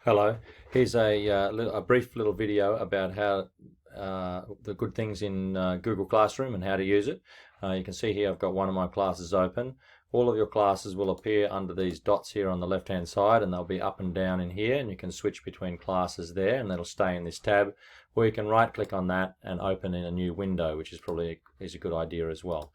Hello, here's a brief little video about how the good things in Google Classroom and how to use it. You can see here I've got one of my classes open. All of your classes will appear under these dots here on the left hand side, and they'll be up and down in here, and you can switch between classes there, and that'll stay in this tab, or you can right click on that and open in a new window, which is probably a good idea as well.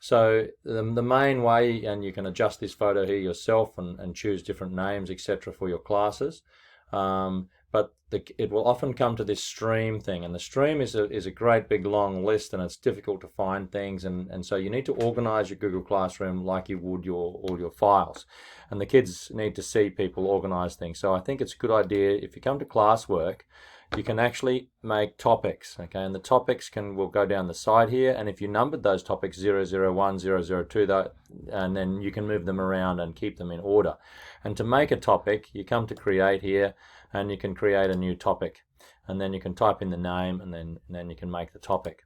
So the main way, and you can adjust this photo here yourself and choose different names, etc. for your classes. But it will often come to this stream thing, and the stream is a great big long list, and it's difficult to find things, and so you need to organize your Google Classroom like you would all your files, and the kids need to see people organize things. So I think it's a good idea, if you come to classwork, you can actually make topics, okay, and the topics will go down the side here, and if you numbered those topics 001, 002, and then you can move them around and keep them in order. And to make a topic, you come to create here, and you can create a new topic, and then you can type in the name, and then you can make the topic.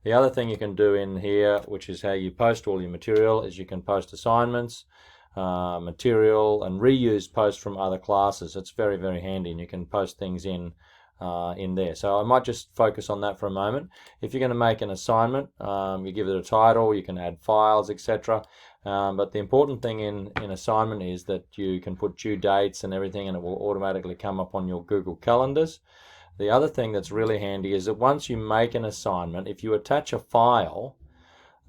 The other thing you can do in here, which is how you post all your material, is you can post assignments, material, and reuse posts from other classes. It's very, very handy, and you can post things in there. So I might just focus on that for a moment. If you're going to make an assignment, you give it a title, you can add files, etc. But the important thing in assignment is that you can put due dates and everything, and it will automatically come up on your Google Calendars. The other thing that's really handy is that once you make an assignment, if you attach a file,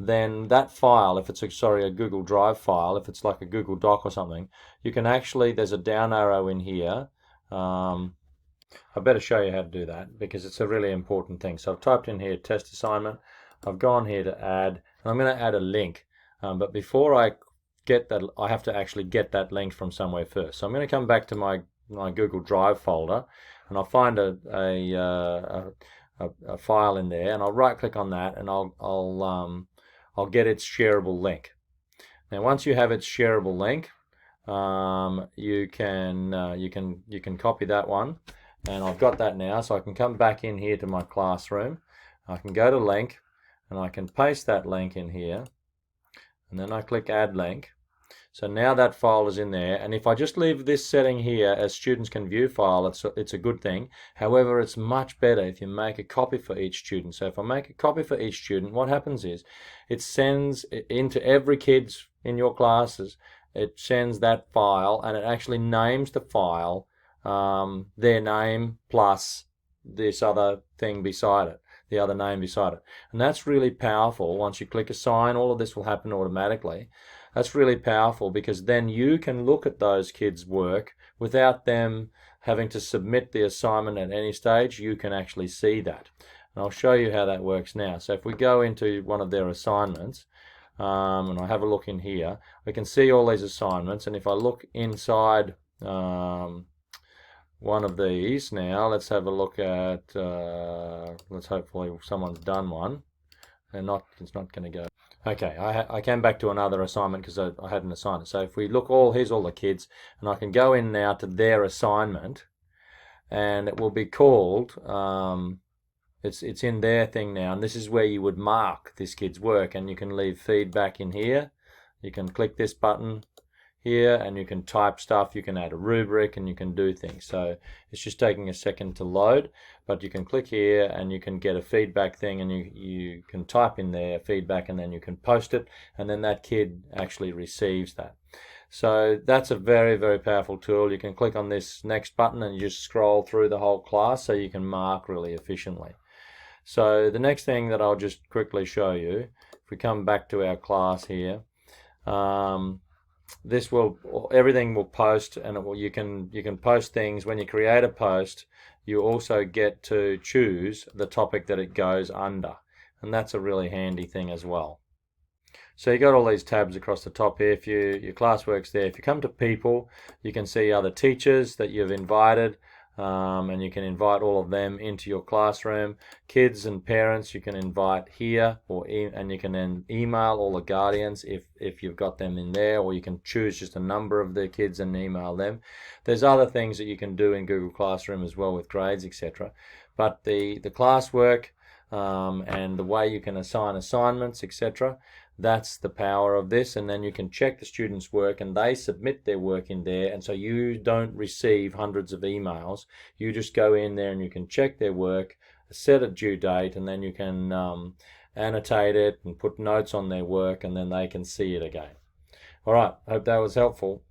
then that file, if it's a Google Drive file, if it's like a Google Doc or something, you can actually, there's a down arrow in here. I better show you how to do that because it's a really important thing. So I've typed in here test assignment, I've gone here to add, and I'm going to add a link, but before I get that, I have to actually get that link from somewhere first. So I'm going to come back to my Google Drive folder, and I'll find a file in there, and I'll right click on that, and I'll get its shareable link. Now once you have its shareable link, you can copy that one. And I've got that now, so I can come back in here to my classroom. I can go to link, and I can paste that link in here, and then I click add link. So now that file is in there, and if I just leave this setting here as students can view file, it's a good thing. However, it's much better if you make a copy for each student. So if I make a copy for each student, what happens is it sends into every kid's in your classes, it sends that file, and it actually names the file their name plus this other thing beside it, the other name beside it. And that's really powerful. Once you click assign, all of this will happen automatically. That's really powerful because then you can look at those kids' work without them having to submit the assignment at any stage. You can actually see that. And I'll show you how that works now. So if we go into one of their assignments, and I have a look in here, we can see all these assignments, and if I look inside one of these now, let's have a look at, let's hopefully someone's done one. It's not going to go. Okay, I came back to another assignment because I hadn't assigned it. So if we look, here's all the kids, and I can go in now to their assignment, and it will be called, it's in their thing now, and this is where you would mark this kid's work, and you can leave feedback in here. You can click this button here, and you can type stuff, you can add a rubric, and you can do things. So it's just taking a second to load, but you can click here and you can get a feedback thing, and you can type in there feedback, and then you can post it, and then that kid actually receives that. So that's a very, very powerful tool. You can click on this next button and you just scroll through the whole class, so you can mark really efficiently. So the next thing that I'll just quickly show you, if we come back to our class here, everything will post, and you can post things. When you create a post, you also get to choose the topic that it goes under, and that's a really handy thing as well. So you got all these tabs across the top here. If your classwork's there, if you come to people, you can see other teachers that you've invited, and you can invite all of them into your classroom. Kids and parents you can invite here, and you can then email all the guardians if you've got them in there, or you can choose just a number of the kids and email them. There's other things that you can do in Google Classroom as well with grades, etc. But the classwork and the way you can assign assignments, etc., That's the power of this. And then you can check the students' work, and they submit their work in there, and so you don't receive hundreds of emails. You just go in there and you can check their work, set a due date, and then you can annotate it and put notes on their work, and then they can see it again. All right, hope that was helpful.